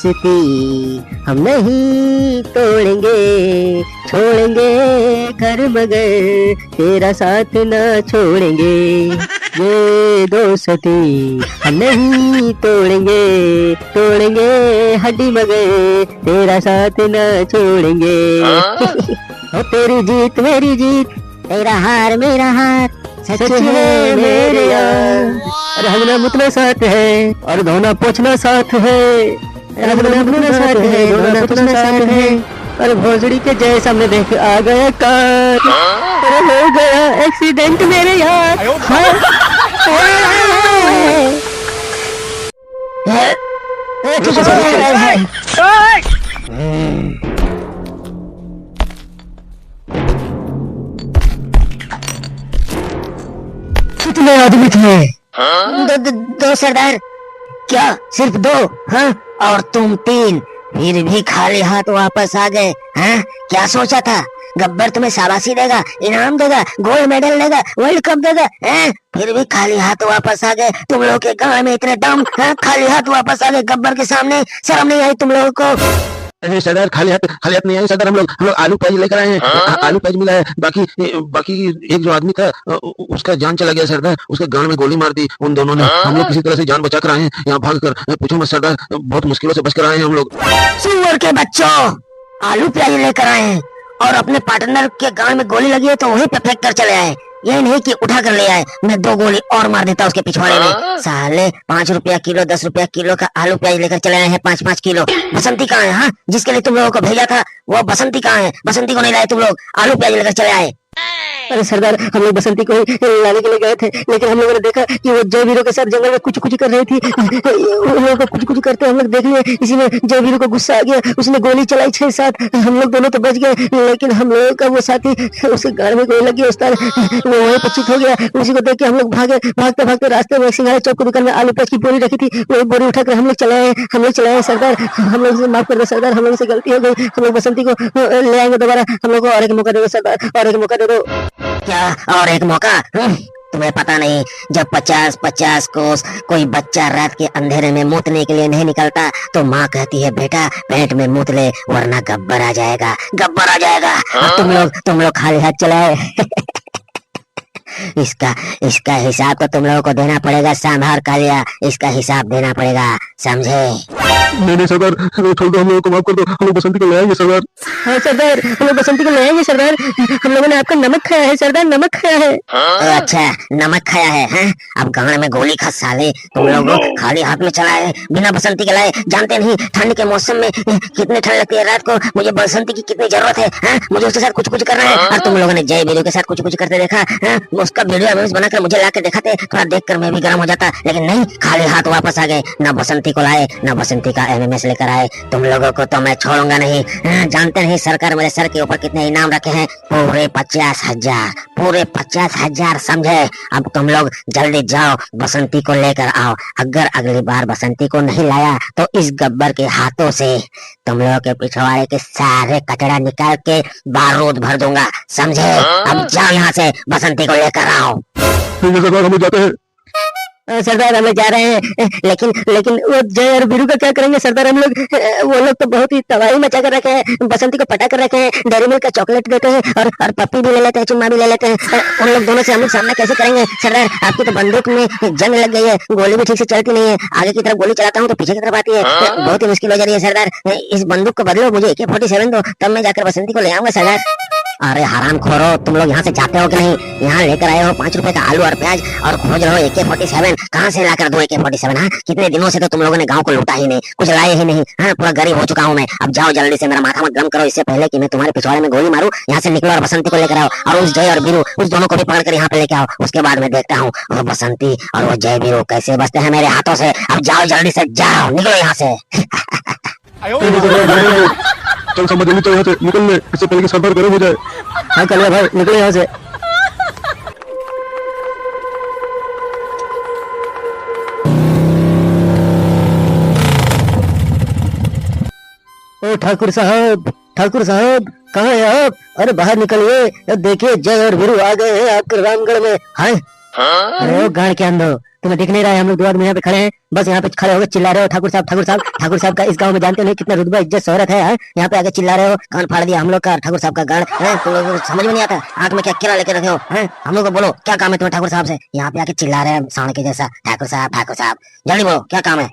दोस्ती हम नहीं तोड़ेंगे, छोड़ेंगे घर मगर तेरा साथ ना छोड़ेंगे। ये दोस्ती हम नहीं तोड़ेंगे, तोड़ेंगे हड्डी मगर तेरा साथ ना छोड़ेंगे। ओ तेरी जीत मेरी जीत, तेरा हार मेरा हार, सच है मेरे यार। रंगना मुतना साथ है और धोना पोछना साथ है, रंगना मुतना साथ है, धोना पोछना साथ है। और भोसड़ी के जय सामने देख आ गया कार, अरे हो गया एक्सीडेंट मेरे यार। कितने आदमी थे? दो सरदार। क्या सिर्फ दो? हाँ, और तुम 3, फिर भी खाली हाथ वापस आ गए। हाँ, क्या सोचा था? गब्बर तुम्हें शाबाशी देगा, इनाम देगा, गोल्ड मेडल देगा, वर्ल्ड कप देगा, हैं? फिर भी खाली हाथ वापस आ गए। तुम लोगों के गांव में इतने दम, हाँ? खाली हाथ वापस आ गए गब्बर के सामने। शर्म नहीं आई तुम लोगों को? अरे सरदार, खाली हाथ नहीं आए सरदार। हम लोग आलू प्याज लेकर आए हैं। आलू प्याज मिला है। बाकी एक जो आदमी था उसका जान चला गया सरदार। उसके गांड में गोली मार दी उन दोनों ने। हम लोग किसी तरह से जान बचा कर आए हैं यहाँ भाग कर। पूछो मत सरदार, बहुत मुश्किलों से बच कर आए हैं हम लोग। सुअर के बच्चों, आलू प्याज लेकर आए हैं और अपने पार्टनर के गांड में गोली लगी है तो वहीं पे फेंक कर चले आए। ये नहीं कि उठा कर ले आए। मैं 2 गोली और मार देता उसके पिछवाड़े में। साले 5 रुपया किलो, 10 रुपया किलो का आलू प्याज लेकर चले आए हैं 5-5 किलो। बसंती कहाँ है? हाँ, जिसके लिए तुम लोगों को भेजा था वो बसंती कहाँ है? बसंती को नहीं लाए तुम लोग, आलू प्याज लेकर चले आए। अरे सरदार, हम लोग बसंती को ही लाने के लिए गए थे, लेकिन हम लोगों ने देखा कि वो जय वीरों के साथ जंगल में कुछ कुछ कर रही थी। उन लोगों को कुछ कुछ करते हम लोग देख लिए। इसी में जय वीरों को गुस्सा आ गया, उसने गोली चलाई 6-7। हम लोग दोनों तो बच गए, लेकिन हम लोगों का वो साथी, उसके गाड़ में गोली लगी, उस्ताद वो वहीं पर चित हो गया। उसी को देख के हम लोग भागे। भागते भागते रास्ते में सिंघाड़ा चौक की दुकान में आलू प्याज की बोरी रखी थी, वही बोरी उठाकर हम लोग चलाए। सरदार, हम लोग से माफ कर दो सरदार, हम लोग से गलती हो गई। हम लोग बसंती को ले आएंगे दोबारा। हम लोग को और एक मौका दे दो सरदार, और एक मौका दे दो। क्या और एक मौका? तुम्हें पता नहीं, जब 50-50 कोस कोई बच्चा रात के अंधेरे में मूतने के लिए नहीं निकलता तो माँ कहती है बेटा पेट में मूत ले वरना गब्बर आ जाएगा, गब्बर आ जाएगा। तुम लोग खाली हाथ चलाए। इसका हिसाब तो तुम लोगों को देना पड़ेगा। सांभर कालिया, इसका हिसाब देना पड़ेगा, समझे? नहीं सरदार, छोड़ दो, हम लोगों को माफ कर दो। हम लोग बसंती को ले आएंगे सरदार। हाँ सरदार, हम लोग बसंती को ले आएंगे सरदार। हम लोगों ने आपका नमक खाया है सरदार, नमक खाया है। अच्छा, नमक खाया है, हैं? अब गांड में गोली खा साले। तुम लोग खाली हाथ में चलाए, बिना बसंती के लाए। जानते नहीं ठंड के मौसम में कितनी ठंड लगती है रात को। मुझे बसंती की कितनी जरूरत है, हैं? मुझे उसके साथ कुछ कुछ करना है। और तुम लोगों ने जय वीरों के साथ कुछ कुछ करते देखा, हैं? उसका वीडियो इमेज बनाकर मुझे लाकर दिखाते, थोड़ा देखकर मैं भी गर्म हो जाता। लेकिन नहीं, खाली हाथ वापस आ गए। ना बसंती को लाए, ना बसंती का एमएमएस लेकर आए। तुम लोगों को तो मैं छोड़ूंगा नहीं। जानते नहीं सरकार मेरे सर के ऊपर कितने इनाम रखे हैं? पूरे 50,000, पूरे 50,000, समझे? अब तुम लोग जल्दी जाओ, बसंती को लेकर आओ। अगर अगली बार बसंती को नहीं लाया तो इस गब्बर के हाथों से तुम लोगों के पिछवाड़े के सारे कचरा निकाल के बारूद भर दूंगा, समझे? अब जाओ यहाँ से, बसंती को लेकर आओ। सरदार, हम जाते हैं। सरदार, हम लोग जा रहे हैं, लेकिन वो जय और वीरू का क्या करेंगे सरदार? हम लोग, वो लोग तो बहुत ही तबाही मचा कर रखे हैं। बसंती को पटा कर रखे हैं, डेयरी मिल्क का चॉकलेट देते हैं और पप्पी भी ले लेते हैं, चुम्मा भी ले लेते हैं। उन लोग दोनों से हम लोग सामना कैसे करेंगे सरदार? आपकी तो बंदूक में जंग लग गई है, गोली भी ठीक से चलती नहीं है। आगे की तरफ गोली चलाता हूँ तो पीछे की तरफ आती है। बहुत ही मुश्किल हो जा रही है सरदार। इस बंदूक को बदलो, मुझे AK-47 दो, तब मैं जाकर बसंती को ले आऊंगा सरदार। अरे हराम खोरो, तुम लोग यहाँ से जाते हो कि नहीं? यहाँ लेकर आए हो 5 रुपए का आलू और प्याज और खोज रहे हो AK-47। कहाँ से लाकर दो AK-47? हाँ, कितने दिनों से तो तुम लोगों ने गांव को लूटा ही नहीं, कुछ लाए ही नहीं। हाँ, पूरा गरीब हो चुका हूँ मैं। अब जाओ जल्दी से, मेरा माथा मत गरम करो इससे पहले कि मैं तुम्हारे पिछवाड़े में गोली मारूं। यहाँ से निकलो और बसंती को लेकर आओ, और उस जय और वीरू, उस दोनों को भी पकड़ कर यहाँ पे लेके आओ। उसके बाद मैं देखता हूँ वो बसंती और वो जय वीरू कैसे बचते हैं मेरे हाथों से। अब जाओ जल्दी से, जाओ, निकलो यहाँ से। चल समझ नहीं, तो यहाँ से निकलने इससे पहले कि सरदार गर्म हो जाए। हाँ कलिया भाई, निकलो यहाँ से। ओ ठाकुर साहब, ठाकुर साहब, कहाँ है आप? अरे बाहर निकलिए, देखिए जय और वीरू आ गए हैं आपके रामगढ़ में। हाय, अरे ओ गाड़ के अंदो, तुम्हें दिख नहीं रहा है हम लोग दो आदमी यहाँ पे खड़े हैं, बस यहाँ पे खड़े होकर चिल्ला रहे हो ठाकुर साहब ठाकुर साहब ठाकुर साहब का इस गांव में जानते नहीं कितना रुतबा इज्जत शोहरत है, यहाँ पे आके चिल्ला रहे हो, कान फाड़ दिया हम लोग का ठाकुर साहब का गाड़ है, तुम लोग समझ में नहीं आता, आंख में क्या कीड़ा लेके रखे हो हैं? हम लोग को बोलो क्या काम है तुम्हें ठाकुर साहब से, यहाँ पे आके चिल्ला रहे हैं सांड के जैसा, ठाकुर साहब जल्दी बोलो क्या काम है।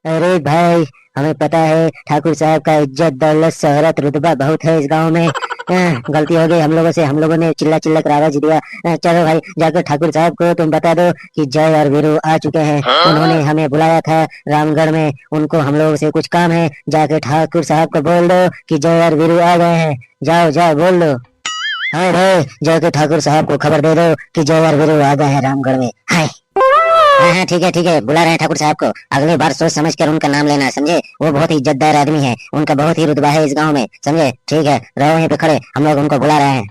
अरे भाई हमें पता है ठाकुर साहब का इज्जत दौलत शोहरत रुतबा बहुत है इस गांव में, गलती हो गई हम लोगों से, हम लोगों ने चिल्ला चिल्ला कर आवाज दिया, चलो भाई जाकर ठाकुर साहब को तुम बता दो कि जय और वीरू आ चुके हैं, उन्होंने हमें बुलाया था रामगढ़ में, उनको हम लोगों से कुछ काम है, जाकर ठाकुर साहब को बोल दो कि जय और वीरू आ गए हैं, जाओ जाओ बोल दो। हाँ भाई जाकर ठाकुर साहब को खबर दे दो कि जय और वीरू आ गए हैं रामगढ़ में। हाय हाँ ठीक है बुला रहे हैं ठाकुर साहब को, अगली बार सोच समझ कर उनका नाम लेना समझे, वो बहुत ही इज्जतदार आदमी है, उनका बहुत ही रुतबा है इस गांव में समझे, ठीक है रहो यहीं पे खड़े, हम लोग उनको बुला रहे हैं।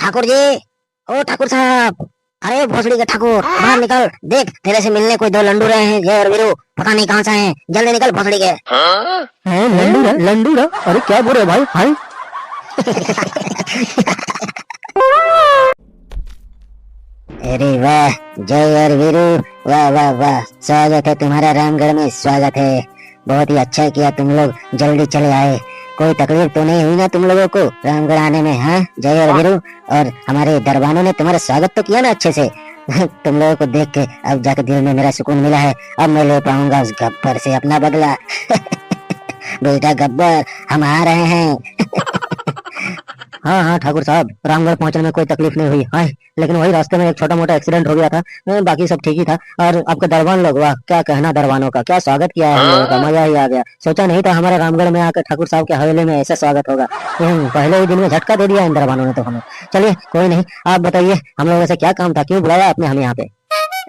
ठाकुर जी, ओ ठाकुर साहब, अरे भोसड़ी का ठाकुर बाहर निकल, देख तेरे से मिलने कोई दो लंडू रहे हैं जय और वीरू, पता नहीं कहाँ से हैं, जल्दी निकल भोसड़ी के। लंडू अरे क्या बोल रहे भाई, हाय अरे वाह जय और वीरू, वाह वाह वाह, स्वागत है तुम्हारा रामगढ़ में, स्वागत है, बहुत ही अच्छा किया तुम लोग जल्दी चले आए, कोई तकलीफ तो नहीं हुई ना तुम लोगों को रामगढ़ आने में? हाँ जय और वीरू, और हमारे दरबानों ने तुम्हारा स्वागत तो किया ना अच्छे से तुम लोगों को देख के अब जाकर दिल में मेरा सुकून मिला है, अब मैं ले पाऊंगा उस गब्बर से अपना बदला बेटा गब्बर हम आ रहे हैं हाँ ठाकुर साहब रामगढ़ पहुंचने में कोई तकलीफ नहीं हुई, हाँ लेकिन वही रास्ते में एक छोटा मोटा एक्सीडेंट हो गया था, बाकी सब ठीक ही था, और आपके दरबान लोग वाह क्या कहना, दरबानों का क्या स्वागत किया है हम लोगों का, मजा ही आ गया, सोचा नहीं था हमारे रामगढ़ में आकर ठाकुर साहब के हवेली में ऐसा स्वागत होगा, पहले ही दिन में झटका दे दिया इन दरबानों ने तो हमें। चलिए कोई नहीं, आप बताइए हम लोगों से क्या काम था, क्यों बुलाया आपने हमें यहाँ पे?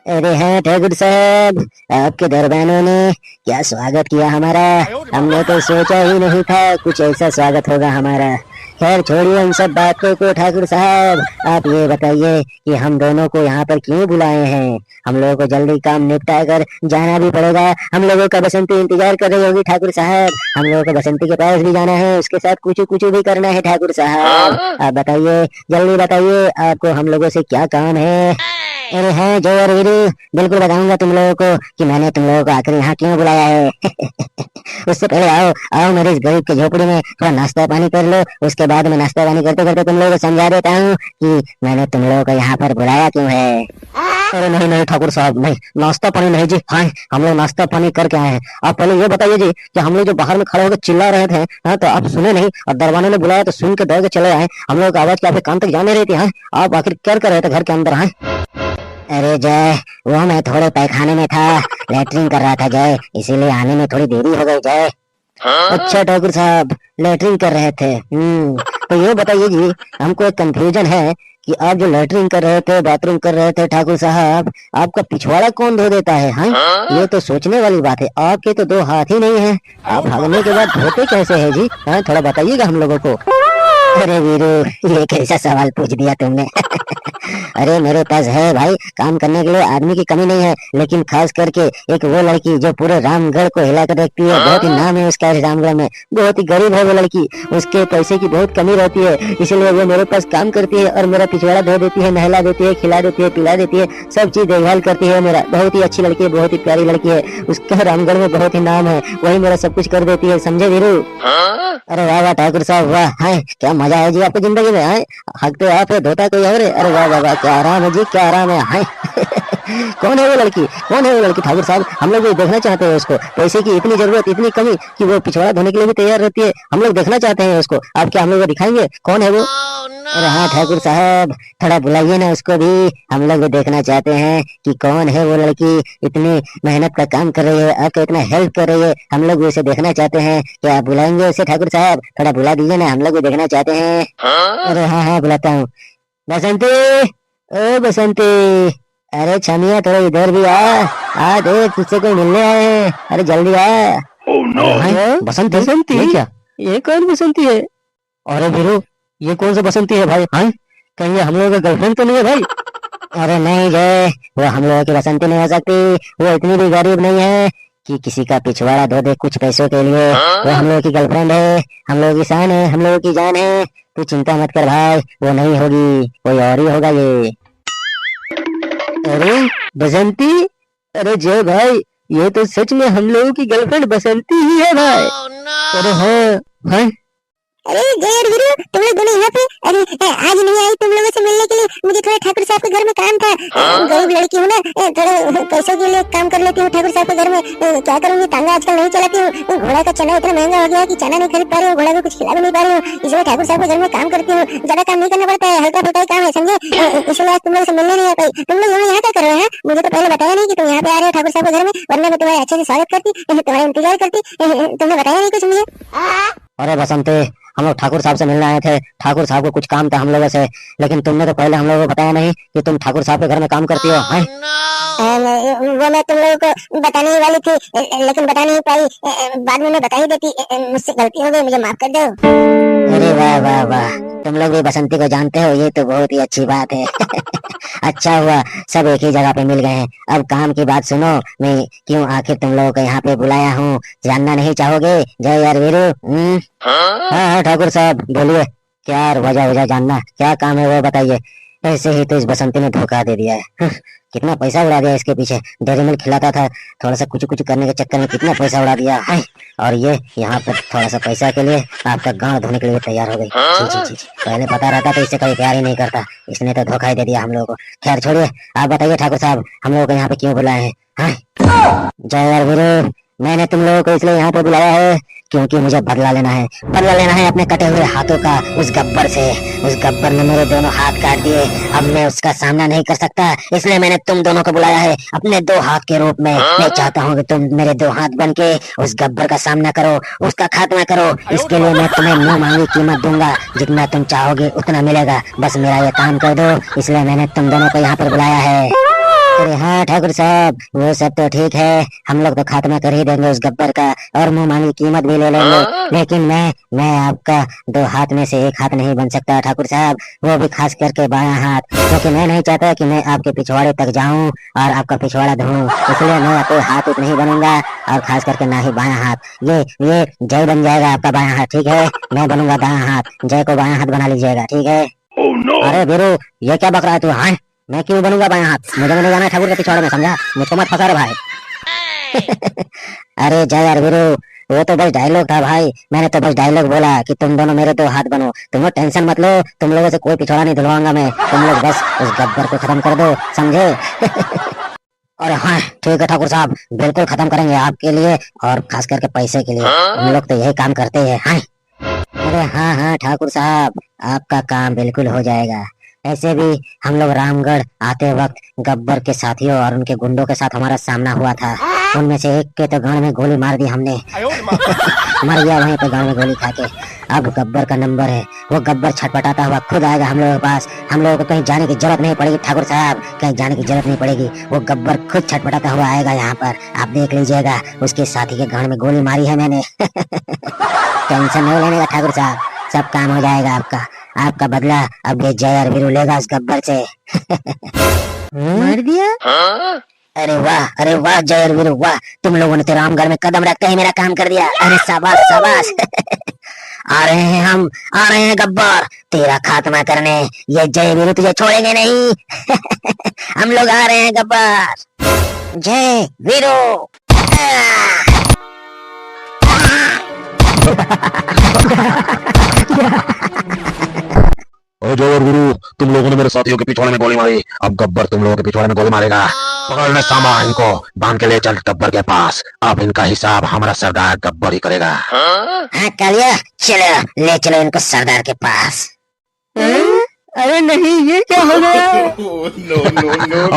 अरे हाँ ठाकुर साहब, आपके दरबानों ने क्या स्वागत किया हमारा, हमने तो सोचा ही नहीं था कुछ ऐसा स्वागत होगा हमारा। खैर छोड़िए उन सब बातों को ठाकुर साहब, आप ये बताइए कि हम दोनों को यहाँ पर क्यों बुलाए हैं, हम लोगों को जल्दी काम निपटा कर जाना भी पड़ेगा, हम लोगों का बसंती इंतजार कर रही होगी ठाकुर साहब, हम लोगों को बसंती के पास भी जाना है, उसके साथ कुछ कुछ भी करना है ठाकुर साहब, आप बताइए जल्दी बताइए आपको हम लोगों से क्या काम है। अरे हाँ जय और वीरू, बिल्कुल बताऊंगा तुम लोगों को कि मैंने तुम लोगों को आखिर यहाँ क्यों बुलाया है उससे पहले आओ आओ मेरे इस गरीब की झोपड़ी में थोड़ा नाश्ता पानी कर लो, उसके बाद में नाश्ता पानी करते करते तुम लोगों को समझा देता हूँ कि मैंने तुम लोगों को यहाँ पर बुलाया क्यों है। अरे नहीं नहीं ठाकुर साहब नहीं, नाश्ता पानी नहीं जी, हाँ हम लोग नाश्ता पानी करके आए हैं, आप पहले ये बताइए जी कि हम लोग जो बाहर में खड़े होकर चिल्ला रहे थे, हाँ तो आप सुने नहीं और दरबानों ने बुलाया तो सुन के दौड़ के चले आए, हम लोग आवाज के आपके कान तक जाने रही थी, हाँ आप आखिर क्या कर रहे थे घर के अंदर? हाँ अरे जय वो मैं थोड़े पैखाने में था, लेटरिन कर रहा था जय, इसीलिए आने में थोड़ी देरी हो गई जय। अच्छा ठाकुर साहब लेटरिन कर रहे थे, तो ये बताइए जी हमको एक कंफ्यूजन है कि आप जो लेटरिन कर रहे थे बाथरूम कर रहे थे ठाकुर साहब, आपका पिछवाड़ा कौन धो देता है? हाँ ये तो सोचने वाली बात है, आपके तो दो हाथ ही नहीं है, आप भागने के बाद धोते कैसे है जी? हाँ थोड़ा बताइएगा हम लोगों को। अरे वीरू ये कैसा सवाल पूछ दिया तुमने अरे मेरे पास है भाई, काम करने के लिए आदमी की कमी नहीं है, लेकिन खास करके एक वो लड़की जो पूरे रामगढ़ को हिला कर देखती है, बहुत ही नाम है उसका रामगढ़ में, बहुत ही गरीब है वो लड़की, उसके पैसे की बहुत कमी रहती है, इसलिए वो मेरे पास काम करती है और मेरा पिछवाड़ा धो देती है, नहला देती है, खिला देती है, पिला देती है, सब चीज देखभाल करती है मेरा, बहुत ही अच्छी लड़की है, बहुत ही प्यारी लड़की है, उसका रामगढ़ में बहुत ही नाम है, वही मेरा सब कुछ कर देती है, समझे वीरू? अरे वाह वाह ठाकुर साहब वाह, है क्या मजा है जी आपकी जिंदगी में, है हकते आप है धोता कोई और है, अरे वाह वाह वाह क्या आराम है जी, क्या आराम है कौन है वो लड़की, कौन है वो लड़की ठाकुर साहब? हम लोग भी देखना चाहते हैं उसको, पैसे की इतनी जरूरत इतनी कमी कि वो पिछवाड़ा धोने के लिए भी तैयार रहती है, हम लोग देखना चाहते हैं उसको, आप क्या हम लोग को दिखाएंगे कौन है वो? अरे हाँ ठाकुर साहब थोड़ा बुलाइए ना उसको भी, हम लोग भी देखना चाहते हैं कि कौन है वो लड़की, इतनी मेहनत का काम कर रही है, आपको इतना हेल्प कर रही है, हम लोग भी उसे देखना चाहते हैं, क्या आप बुलाएंगे उसे ठाकुर साहब? थोड़ा बुला दीजिए ना, हम लोग भी देखना चाहते हैं। अरे हाँ हाँ बुलाता हूँ, बसंती ओ बसंती, अरे छमिया थोड़ा इधर भी आ देख तुझसे कोई मिलने आए हैं, अरे जल्दी आ। बसंती बसंती क्या, ये कौन बसंती है? अरे वीरू ये कौन सा बसंती है भाई? हाँ कहीं ये हम लोगों का गर्लफ्रेंड तो नहीं है भाई? अरे नहीं जय वो हम लोगों की बसंती नहीं हो सकती, वो इतनी भी गरीब नहीं है कि किसी का पिछवाड़ा धो दे कुछ पैसों के लिए, वो हम लोगों की गर्लफ्रेंड है, हम लोगों की शान है, हम लोगों की जान है, तू चिंता मत कर भाई, वो नहीं होगी कोई और ही होगा ये। अरे बसंती, अरे जय भाई, ये तो सच में हम लोगों की गर्लफ्रेंड बसंती ही है भाई। अरे हाँ हाँ। अरे जय और वीरू, तुम लोग दोनों यहाँ पे? अरे आज नहीं आई तुम लोगों से मिलने के लिए। मुझे थोड़ा ठाकुर साहब के घर में काम था। गरीब लड़की हूँ ना, थोड़ा पैसों के लिए काम कर लेती हूँ ठाकुर साहब के घर में। क्या करूँगी, टांगा आजकल नहीं चलाती हूँ। घोड़ा का चना इतना महंगा हो गया है कि चना नहीं खरीद पा रही हूँ, घोड़ा को कुछ खिला भी नहीं पा रही हूँ। इसलिए ठाकुर साहब के घर में काम करती हूँ। ज्यादा काम नहीं करना पड़ता है, हल्का फुल्का ही काम है, समझे? इसलिए आज तुम लोग से मिलने नहीं आ पाई। तुम लोग यहाँ क्या कर रहे हैं? मुझे तो पहले बताया नहीं कि तुम यहाँ पे आ रहे हो ठाकुर साहब के घर में, वरना मैं तुम्हारा अच्छे से स्वागत करती, तुम्हारा इंतजार करती। तुमने बताया नहीं कुछ मुझे। अरे बसंती, हम लोग ठाकुर साहब से मिलने आए थे। ठाकुर साहब को कुछ काम था हम लोगों से, लेकिन तुमने तो पहले हम लोगों को बताया नहीं कि तुम ठाकुर साहब के घर में काम करती हो। वो मैं तुम लोगों को बताने ही वाली थी, लेकिन बता नहीं पाई। बाद में मैं बता ही देती। मुझसे गलती हो गई, मुझे माफ कर दो। अरे वाह वाह वाह, तुम लोग भी बसंती को जानते हो, ये तो बहुत ही अच्छी बात है। अच्छा हुआ सब एक ही जगह पे मिल गए हैं। अब काम की बात सुनो, मैं क्यों आखिर तुम लोगों को यहाँ पे बुलाया हूँ, जानना नहीं चाहोगे? जय यार वीरू। हाँ हाँ ठाकुर साहब बोलिए, क्या वजह जानना, क्या काम है वो बताइए। ऐसे ही तो इस बसंती ने धोखा दे दिया है। कितना पैसा उड़ा दिया इसके पीछे, डेयरी मिल्क खिलाता था, थोड़ा सा कुछ कुछ करने के चक्कर में कितना पैसा उड़ा दिया है। और ये यहाँ पर थोड़ा सा पैसा के लिए आपका गांव धोने के लिए तैयार हो गई। छी, पहले पता रहता तो इससे कभी प्यार ही नहीं करता, इसने तो धोखा ही दे दिया हम लोगों को। खैर छोड़िए, आप बताइए ठाकुर साहब, हम लोग को यहाँ पे क्यों बुलाए हैं? जय वीरू, मैंने तुम लोगों को इसलिए यहाँ पे बुलाया है क्योंकि मुझे बदला लेना है। बदला लेना है अपने कटे हुए हाथों का उस गब्बर से। उस गब्बर ने मेरे दोनों हाथ काट दिए, अब मैं उसका सामना नहीं कर सकता, इसलिए मैंने तुम दोनों को बुलाया है अपने दो हाथ के रूप में। मैं चाहता हूँ कि तुम मेरे दो हाथ बन के उस गब्बर का सामना करो, उसका खात्मा करो। इसके लिए मैं तुम्हें मुंह मांगी कीमत दूंगा, जितना तुम चाहोगे उतना मिलेगा। बस मेरा ये काम कर दो, इसलिए मैंने तुम दोनों को यहाँ पर बुलाया है। अरे हाँ ठाकुर साहब, वो सब तो ठीक है, हम लोग तो खात्मा कर ही देंगे उस गब्बर का और मुंह मांगी कीमत भी ले लेंगे, लेकिन मैं आपका दो हाथ में से एक हाथ नहीं बन सकता ठाकुर साहब, वो भी खास करके बायां हाथ, क्योंकि मैं नहीं चाहता कि मैं आपके पिछवाड़े तक जाऊं और आपका पिछवाड़ा धोऊं, इसलिए मैं कोई हाथ उत नहीं बनूंगा, और खास करके ना ही बायां हाथ। ये जय बन जाएगा आपका बायां हाथ, ठीक है? मैं बनूंगा दायां हाथ, जय को बायां हाथ बना लीजिएगा, ठीक है? अरे वीरू, ये क्या बक रहा है तू? हाँ, मैं क्यों बनूंगा बायां हाथ? मुझे नहीं जाना ठाकुर के पिछवाड़े में, समझा? मुझको मत फंसा रे भाई। अरे जय यार वीरू, वो तो बस डायलॉग था भाई, मैंने तो बस डायलॉग बोला कि तुम दोनों मेरे दो हाथ बनो। तुम लोग टेंशन मत लो, तुम लोगों से कोई पिछवाड़ा नहीं धुलवाऊंगा मैं, तुम लोग बस उस गब्बर को खत्म कर दो, समझे? अरे हाँ ठीक है ठाकुर साहब, बिल्कुल खत्म करेंगे आपके लिए और खास करके पैसे के लिए, हम लोग तो यही काम करते हैं। हाँ अरे हाँ हाँ ठाकुर साहब, आपका काम बिल्कुल हो जाएगा। ऐसे भी हम लोग रामगढ़ आते वक्त गब्बर के साथियों और उनके गुंडों के साथ हमारा सामना हुआ था, उनमें से एक के तो गांड में गोली मार दी हमने, मर गया वहीं पे गांड में गोली खा के। अब गब्बर का नंबर है, वो गब्बर छटपटाता हुआ खुद आएगा हम लोगों के पास, हम लोगों को कहीं जाने की जरूरत नहीं पड़ेगी ठाकुर साहब, कहीं जाने की जरूरत नहीं पड़ेगी, वो गब्बर खुद छटपटाता हुआ आएगा यहाँ पर, आप देख लीजिएगा। उसके साथी के गांड में गोली मारी है मैंने। टेंशन नहीं लेने का ठाकुर साहब, सब काम हो जाएगा आपका, आपका बदला अब ये जय और वीरू लेगा उस गब्बर से। मार दिया? अरे वाह जय और वीरू वाह, तुम लोगों ने तो रामगढ़ में कदम रखते ही मेरा काम कर दिया। अरे शाबाश शाबाश। आ रहे हैं हम, आ रहे हैं गब्बर तेरा खात्मा करने, ये जय वीरू तुझे छोड़ेंगे नहीं। हम लोग आ रहे हैं गब्बर, जय वीरू। ओ जय और वीरू, तुम लोगों ने मेरे साथियों के पिछवाड़े में गोली मारी, अब गब्बर तुम लोगों के पिछवाड़े में गोली मारेगा। पकड़ने सामा, इनको बांध के ले चल गब्बर के पास, अब इनका हिसाब हमारा सरदार गब्बर ही करेगा। हाँ कालिया, चलो ले चलो इनको सरदार के पास। अरे नहीं, ये क्या हो गया?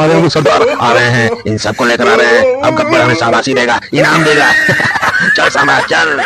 अरे वो सरदार आ रहे हैं, इन सबको लेकर आ रहे हैं, अब गब्बर हमें शाबाशी देगा, इनाम देगा। चल सामा चल।